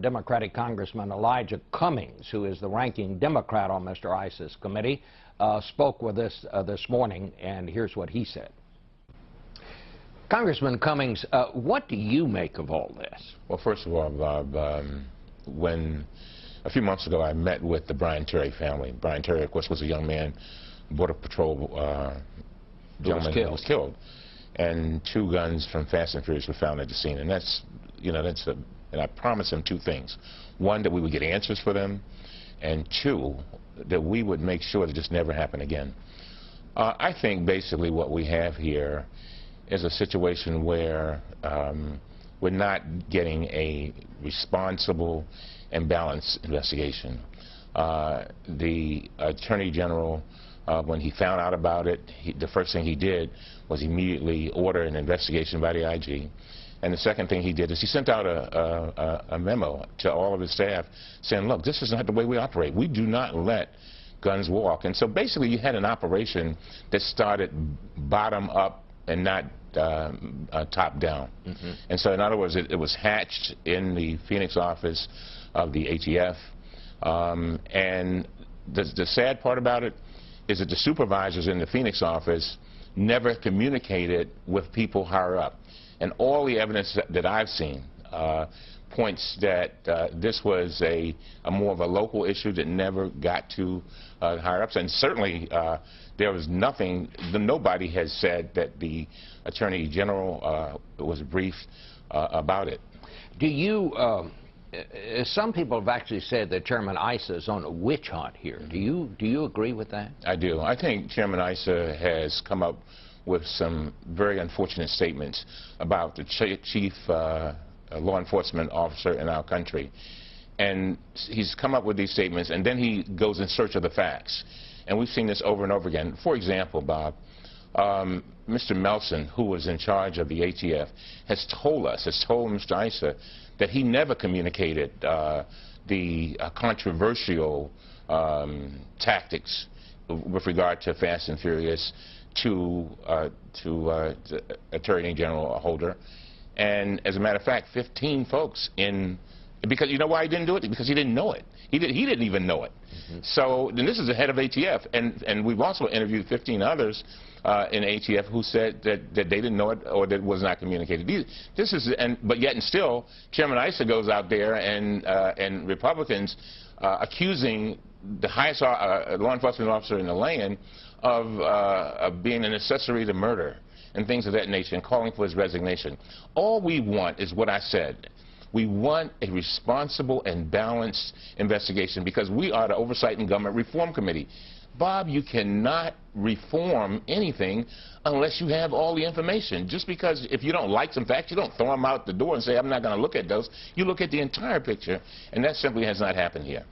Democratic Congressman Elijah Cummings, who is the ranking Democrat on Mr. Issa's committee, spoke with us this morning, and here's what he said. Congressman Cummings, what do you make of all this? Well, first of all, Bob, when a few months ago I met with the Brian Terry family. Brian Terry, of course, was a young man, Border Patrol gentleman who was killed. And 2 guns from Fast and Furious were found at the scene. And that's, and I promised him 2 things. 1, that we would get answers for them, and 2, that we would make sure that this never happened again. I think basically what we have here is a situation where we're not getting a responsible and balanced investigation. The Attorney General, when he found out about it, the first thing he did was immediately order an investigation by the IG. And the second thing he did is he sent out a memo to all of his staff saying, look, this is not the way we operate. We do not let guns walk. And so basically you had an operation that started bottom up and not top down. Mm-hmm. And so in other words, it was hatched in the Phoenix office of the ATF. And the sad part about it is that the supervisors in the Phoenix office never communicated with people higher up. And all the evidence that I've seen points that this was a more of a local issue that never got to higher ups. And certainly there was nothing, nobody has said that the Attorney General was briefed about it. Do you, some people have actually said that Chairman Issa is on a witch hunt here. Do you agree with that? I do. I think Chairman Issa has come up with some very unfortunate statements about the chief law enforcement officer in our country. And he's come up with these statements, and then he goes in search of the facts. And we've seen this over and over again. For example, Bob, Mr. Melson, who was in charge of the ATF, has told Mr. Issa that he never communicated the controversial tactics with regard to Fast and Furious to Attorney General Holder. And as a matter of fact, 15 folks because you know why he didn't do it? Because he didn't know it. He didn't even know it. Mm-hmm. So then this is the head of ATF, and we've also interviewed 15 others in ATF who said that they didn't know it or that it was not communicated. But yet and still, Chairman Issa goes out there and Republicans accusing the highest law enforcement officer in the land of being an accessory to murder and things of that nature, and calling for his resignation. All we want is what I said. We want a responsible and balanced investigation because we are the Oversight and Government Reform Committee. Bob, you cannot reform anything unless you have all the information. Just because if you don't like some facts, you don't throw them out the door and say, I'm not going to look at those. You look at the entire picture, and that simply has not happened here.